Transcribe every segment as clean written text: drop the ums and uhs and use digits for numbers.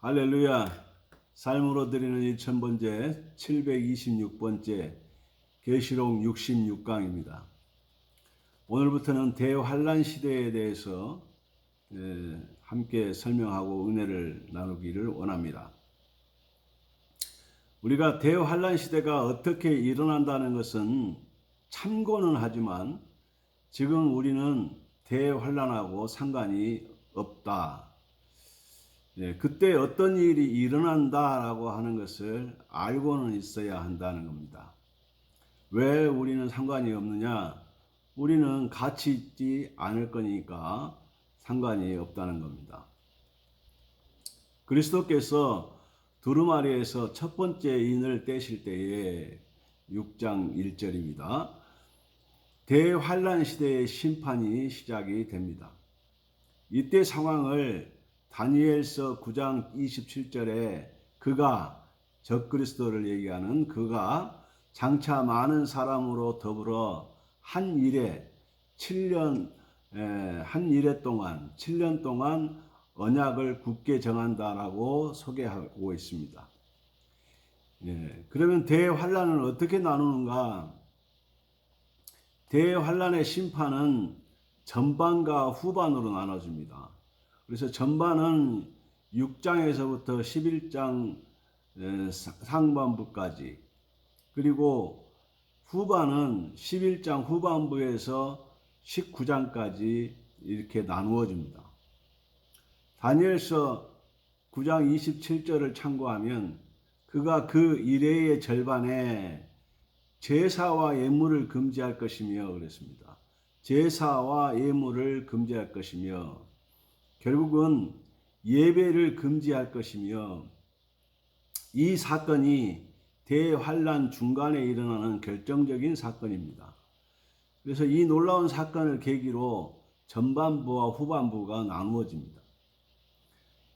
할렐루야. 삶으로 드리는 1000번째 726번째 계시록 66강입니다. 오늘부터는 대환란 시대에 대해서 함께 설명하고 은혜를 나누기를 원합니다. 우리가 대환란 시대가 어떻게 일어난다는 것은 참고는 하지만 지금 우리는 대환란하고 상관이 없다. 그때 어떤 일이 일어난다라고 하는 것을 알고는 있어야 한다는 겁니다. 왜 우리는 상관이 없느냐? 우리는 같이 있지 않을 거니까 상관이 없다는 겁니다. 그리스도께서 두루마리에서 첫 번째 인을 떼실 때에 6장 1절입니다. 대환란 시대의 심판이 시작이 됩니다. 이때 상황을 다니엘서 9장 27절에 그가 적그리스도를 얘기하는 그가 장차 많은 사람으로 더불어 한 일에 7년 동안 언약을 굳게 정한다라고 소개하고 있습니다. 그러면 대환란은 어떻게 나누는가? 대환란의 심판은 전반과 후반으로 나눠집니다. 그래서 전반은 6장에서부터 11장 상반부까지, 그리고 후반은 11장 후반부에서 19장까지 이렇게 나누어집니다. 다니엘서 9장 27절을 참고하면 그가 그 이레의 절반에 제사와 예물을 금지할 것이며 그랬습니다. 제사와 예물을 금지할 것이며 결국은 예배를 금지할 것이며, 이 사건이 대환란 중간에 일어나는 결정적인 사건입니다. 그래서 이 놀라운 사건을 계기로 전반부와 후반부가 나누어집니다.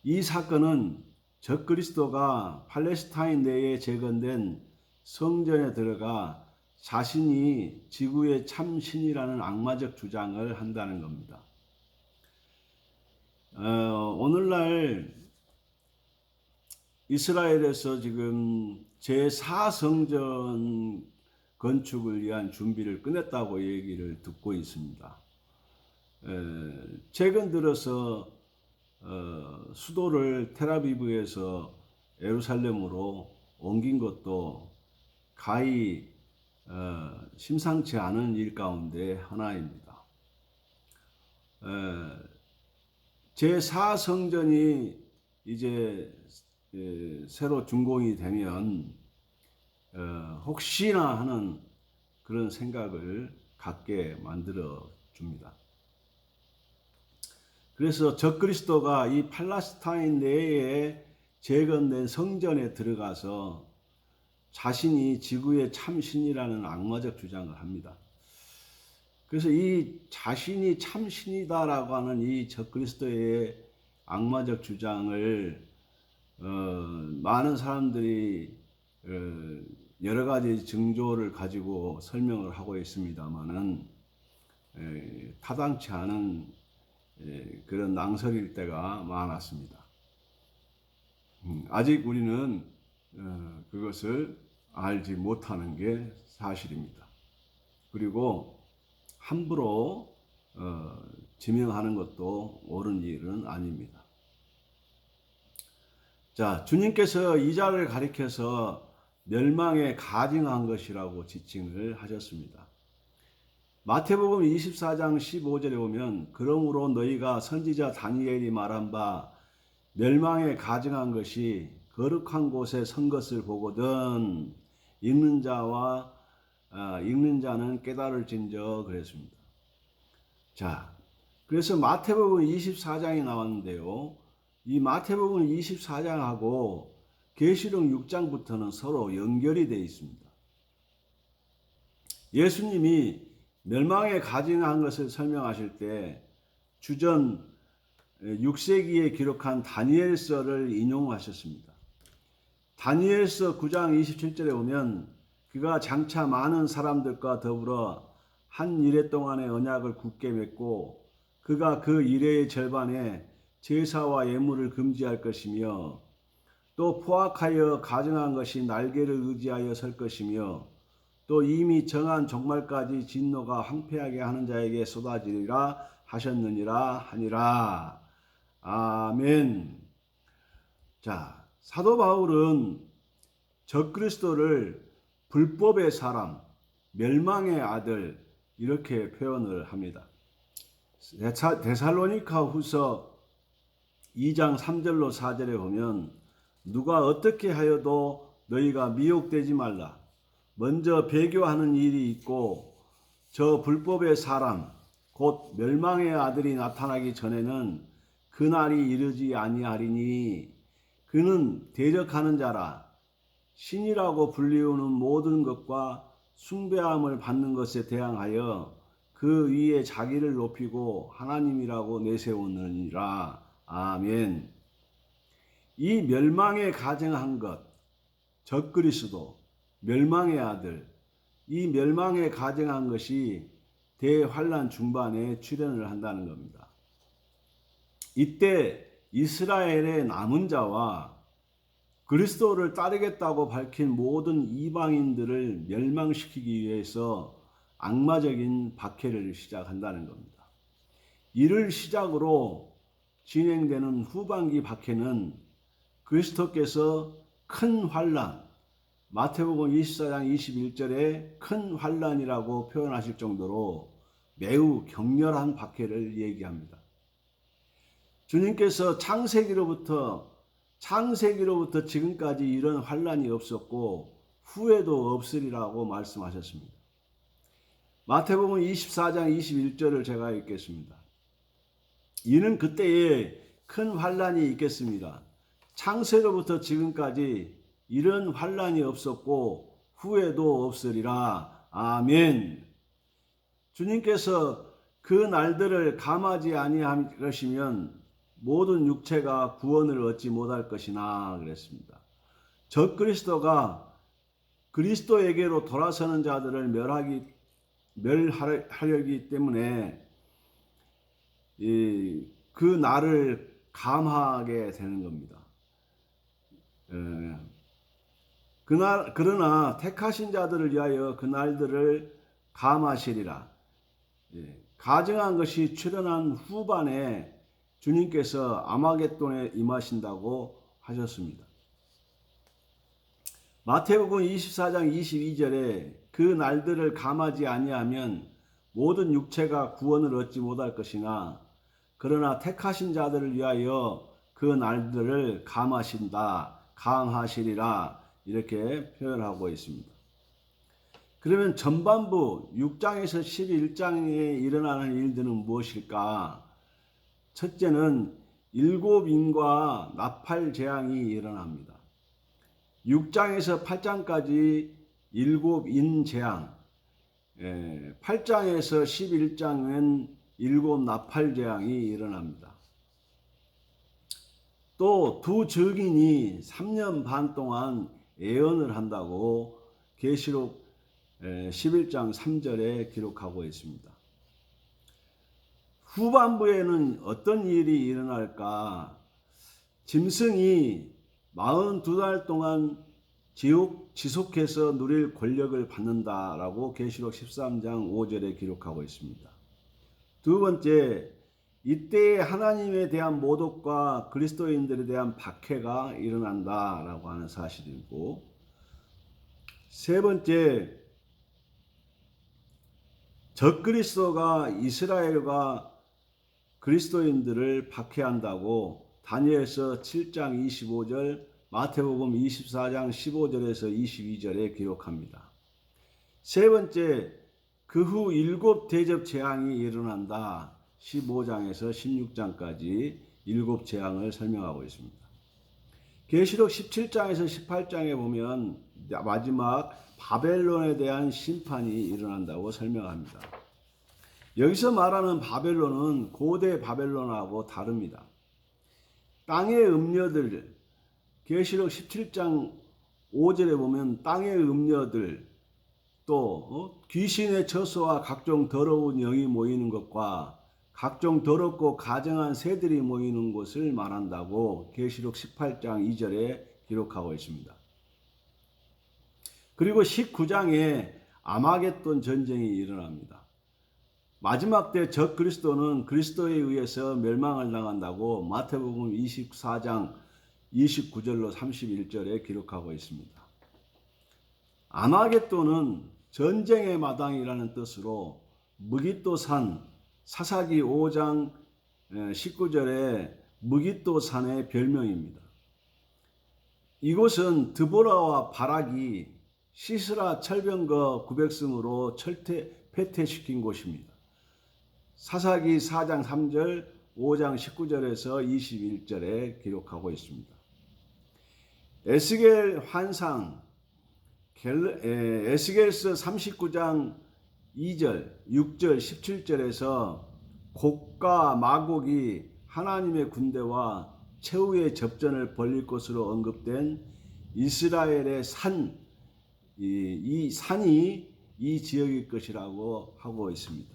이 사건은 적그리스도가 팔레스타인 내에 재건된 성전에 들어가 자신이 지구의 참 신이라는 악마적 주장을 한다는 겁니다. 오늘날 이스라엘에서 지금 제4성전 건축을 위한 준비를 끝냈다고 얘기를 듣고 있습니다. 최근 들어서 수도를 텔아비브에서 예루살렘으로 옮긴 것도 가히 심상치 않은 일 가운데 하나입니다. 제4성전이 이제 새로 준공이 되면 혹시나 하는 그런 생각을 갖게 만들어 줍니다. 그래서 적그리스도가 이 팔레스타인 내에 재건된 성전에 들어가서 자신이 지구의 참 신이라는 악마적 주장을 합니다. 그래서 이 자신이 참 신이다라고 하는 이 적그리스도의 악마적 주장을 많은 사람들이 여러 가지 징조를 가지고 설명을 하고 있습니다만은 타당치 않은 그런 낭설일 때가 많았습니다. 아직 우리는 그것을 알지 못하는 게 사실입니다. 그리고 함부로 지명하는 것도 옳은 일은 아닙니다. 자, 주님께서 이 자를 가리켜서 멸망에 가증한 것이라고 지칭을 하셨습니다. 마태복음 24장 15절에 보면 그러므로 너희가 선지자 다니엘이 말한 바 멸망에 가증한 것이 거룩한 곳에 선 것을 보거든 읽는 자는 깨달을진저 그랬습니다. 자, 그래서 마태복음 24장이 나왔는데요. 이 마태복음 24장하고 계시록 6장부터는 서로 연결이 되어 있습니다. 예수님이 멸망에 가증한 것을 설명하실 때 주전 6세기에 기록한 다니엘서를 인용하셨습니다. 다니엘서 9장 27절에 보면 그가 장차 많은 사람들과 더불어 한 이레 동안의 언약을 굳게 맺고 그가 그 이레의 절반에 제사와 예물을 금지할 것이며 또 포악하여 가정한 것이 날개를 의지하여 설 것이며 또 이미 정한 종말까지 진노가 황폐하게 하는 자에게 쏟아지리라 하셨느니라 하니라. 아멘. 자, 사도 바울은 적그리스도를 불법의 사람, 멸망의 아들 이렇게 표현을 합니다. 데살로니가 후서 2장 3절로 4절에 보면 누가 어떻게 하여도 너희가 미혹되지 말라. 먼저 배교하는 일이 있고 저 불법의 사람 곧 멸망의 아들이 나타나기 전에는 그날이 이르지 아니하리니 그는 대적하는 자라 신이라고 불리우는 모든 것과 숭배함을 받는 것에 대항하여 그 위에 자기를 높이고 하나님이라고 내세우느니라. 아멘. 이 멸망에 가증한 것, 적그리스도, 멸망의 아들, 이 멸망에 가증한 것이 대환란 중반에 출현을 한다는 겁니다. 이때 이스라엘의 남은 자와 그리스도를 따르겠다고 밝힌 모든 이방인들을 멸망시키기 위해서 악마적인 박해를 시작한다는 겁니다. 이를 시작으로 진행되는 후반기 박해는 그리스도께서 큰 환란, 마태복음 24장 21절에 큰 환란이라고 표현하실 정도로 매우 격렬한 박해를 얘기합니다. 주님께서 창세기로부터 지금까지 이런 환란이 없었고 후에도 없으리라고 말씀하셨습니다. 마태복음 24장 21절을 제가 읽겠습니다. 이는 그때에 큰 환란이 있겠습니다. 창세로부터 지금까지 이런 환란이 없었고 후에도 없으리라. 아멘. 주님께서 그 날들을 감하지 아니할 것이면 모든 육체가 구원을 얻지 못할 것이나 그랬습니다. 적그리스도가 그리스도에게로 돌아서는 자들을 멸하려기 때문에 그 날을 감하게 되는 겁니다. 그러나 택하신 자들을 위하여 그 날들을 감하시리라. 가증한 것이 출현한 후반에 주님께서 아마겟돈에 임하신다고 하셨습니다. 마태복음 24장 22절에 그 날들을 감하지 아니하면 모든 육체가 구원을 얻지 못할 것이나 그러나 택하신 자들을 위하여 그 날들을 감하시리라 이렇게 표현하고 있습니다. 그러면 전반부 6장에서 11장에 일어나는 일들은 무엇일까? 첫째는 일곱 인과 나팔 재앙이 일어납니다. 6장에서 8장까지 일곱 인 재앙, 8장에서 11장은 일곱 나팔 재앙이 일어납니다. 또 두 증인이 3년 반 동안 예언을 한다고 계시록 11장 3절에 기록하고 있습니다. 후반부에는 어떤 일이 일어날까? 짐승이 42달 동안 지속해서 누릴 권력을 받는다라고 계시록 13장 5절에 기록하고 있습니다. 두 번째, 이때 하나님에 대한 모독과 그리스도인들에 대한 박해가 일어난다라고 하는 사실이고, 세 번째, 적그리스도가 이스라엘과 그리스도인들을 박해한다고 다니엘서 7장 25절, 마태복음 24장 15절에서 22절에 기록합니다. 세 번째, 그 후 일곱 대접 재앙이 일어난다. 15장에서 16장까지 일곱 재앙을 설명하고 있습니다. 계시록 17장에서 18장에 보면 마지막 바벨론에 대한 심판이 일어난다고 설명합니다. 여기서 말하는 바벨론은 고대 바벨론하고 다릅니다. 땅의 음녀들, 계시록 17장 5절에 보면 땅의 음녀들, 또 귀신의 처소와 각종 더러운 영이 모이는 것과 각종 더럽고 가증한 새들이 모이는 곳을 말한다고 계시록 18장 2절에 기록하고 있습니다. 그리고 19장에 아마겟돈 전쟁이 일어납니다. 마지막 때 적 그리스도는 그리스도에 의해서 멸망을 당한다고 마태복음 24장 29절로 31절에 기록하고 있습니다. 아마겟돈은 전쟁의 마당이라는 뜻으로 무깃도산, 사사기 5장 19절에 무깃도산의 별명입니다. 이곳은 드보라와 바락이 시스라 철병거 900승으로 패퇴시킨 곳입니다. 사사기 4장 3절, 5장 19절에서 21절에 기록하고 있습니다. 에스겔 환상, 에스겔서 39장 2절, 6절, 17절에서 곡과 마곡이 하나님의 군대와 최후의 접전을 벌일 것으로 언급된 이스라엘의 산, 이 산이 이 지역일 것이라고 하고 있습니다.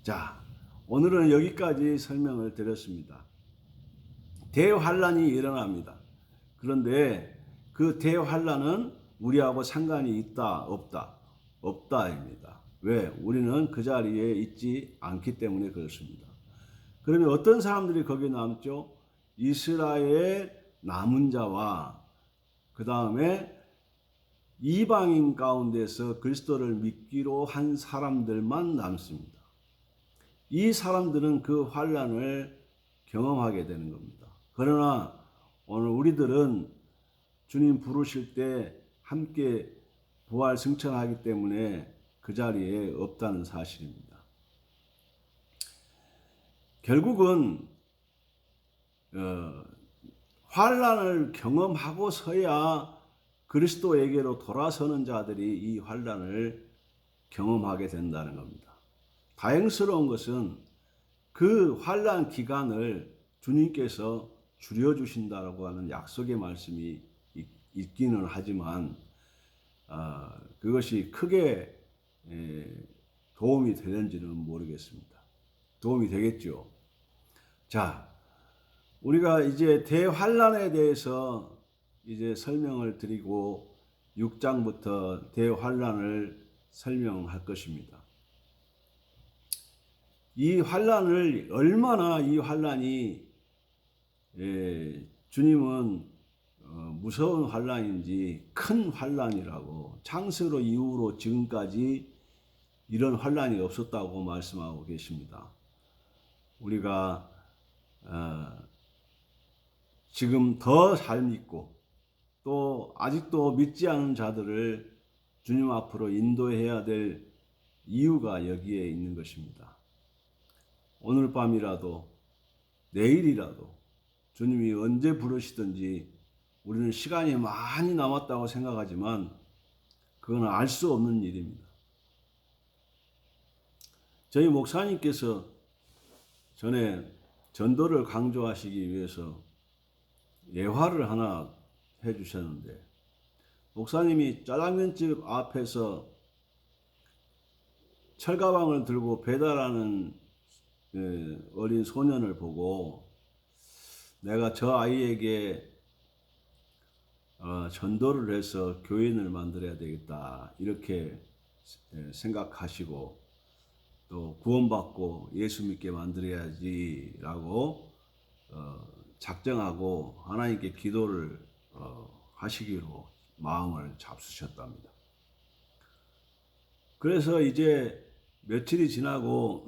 자, 오늘은 여기까지 설명을 드렸습니다. 대환란이 일어납니다. 그런데 그 대환란은 우리하고 상관이 있다, 없다? 없다입니다. 왜? 우리는 그 자리에 있지 않기 때문에 그렇습니다. 그러면 어떤 사람들이 거기에 남죠? 이스라엘 남은 자와 그 다음에 이방인 가운데서 그리스도를 믿기로 한 사람들만 남습니다. 이 사람들은 그 환란을 경험하게 되는 겁니다. 그러나 오늘 우리들은 주님 부르실 때 함께 부활 승천하기 때문에 그 자리에 없다는 사실입니다. 결국은 환란을 경험하고서야 그리스도에게로 돌아서는 자들이 이 환란을 경험하게 된다는 겁니다. 다행스러운 것은 그 환란 기간을 주님께서 줄여주신다고 하는 약속의 말씀이 있기는 하지만 그것이 크게 도움이 되는지는 모르겠습니다. 도움이 되겠죠. 자, 우리가 이제 대환란에 대해서 이제 설명을 드리고 6장부터 대환란을 설명할 것입니다. 이 환란을 얼마나 이 환란이 주님은 무서운 환란인지 큰 환란이라고 창세로 이후로 지금까지 이런 환란이 없었다고 말씀하고 계십니다. 우리가 지금 더 잘 믿고 또 아직도 믿지 않은 자들을 주님 앞으로 인도해야 될 이유가 여기에 있는 것입니다. 오늘 밤이라도 내일이라도 주님이 언제 부르시든지 우리는 시간이 많이 남았다고 생각하지만 그건 알 수 없는 일입니다. 저희 목사님께서 전에 전도를 강조하시기 위해서 예화를 하나 해주셨는데, 목사님이 짜장면집 앞에서 철가방을 들고 배달하는 어린 소년을 보고 내가 저 아이에게 전도를 해서 교인을 만들어야 되겠다 이렇게 생각하시고 또 구원받고 예수 믿게 만들어야지라고 작정하고 하나님께 기도를 하시기로 마음을 잡수셨답니다. 그래서 이제 며칠이 지나고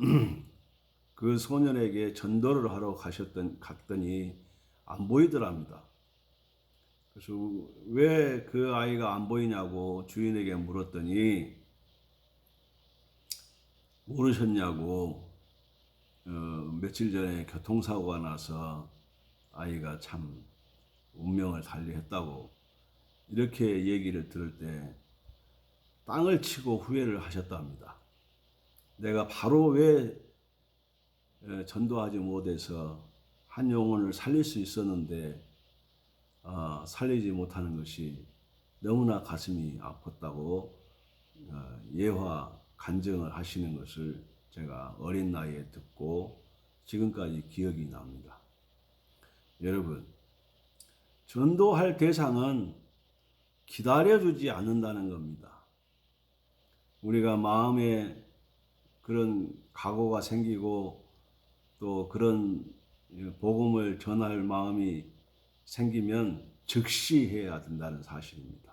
그 소년에게 전도를 하러 갔더니 안 보이더랍니다. 그래서 왜 그 아이가 안 보이냐고 주인에게 물었더니 모르셨냐고 며칠 전에 교통사고가 나서 아이가 참 운명을 달리했다고 이렇게 얘기를 들을 때 땅을 치고 후회를 하셨답니다. 내가 바로 왜 전도하지 못해서 한 영혼을 살릴 수 있었는데 살리지 못하는 것이 너무나 가슴이 아팠다고 예화 간증을 하시는 것을 제가 어린 나이에 듣고 지금까지 기억이 납니다. 여러분, 전도할 대상은 기다려주지 않는다는 겁니다. 우리가 마음에 그런 각오가 생기고 또 그런 복음을 전할 마음이 생기면 즉시 해야 된다는 사실입니다.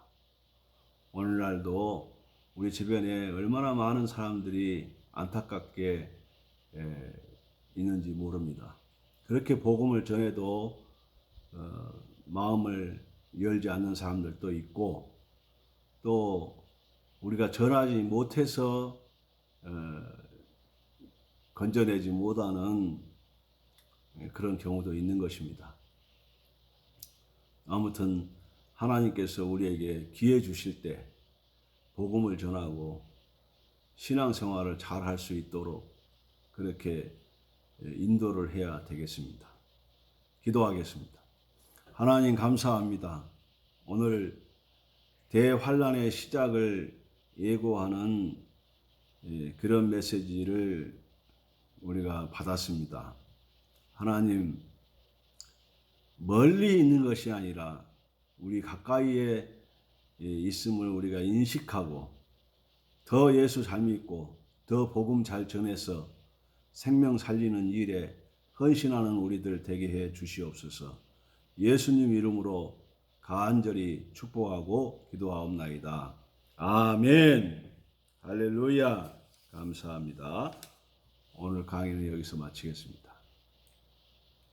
오늘날도 우리 주변에 얼마나 많은 사람들이 안타깝게 있는지 모릅니다. 그렇게 복음을 전해도 마음을 열지 않는 사람들도 있고, 또 우리가 전하지 못해서 건져내지 못하는 그런 경우도 있는 것입니다. 아무튼 하나님께서 우리에게 기회 주실 때 복음을 전하고 신앙생활을 잘 할 수 있도록 그렇게 인도를 해야 되겠습니다. 기도하겠습니다. 하나님 감사합니다. 오늘 대환란의 시작을 예고하는 그런 메시지를 우리가 받았습니다. 하나님, 멀리 있는 것이 아니라 우리 가까이에 있음을 우리가 인식하고 더 예수 잘 믿고 더 복음 잘 전해서 생명 살리는 일에 헌신하는 우리들 되게 해 주시옵소서. 예수님 이름으로 간절히 축복하고 기도하옵나이다. 아멘. 할렐루야. 감사합니다. 오늘 강의는 여기서 마치겠습니다.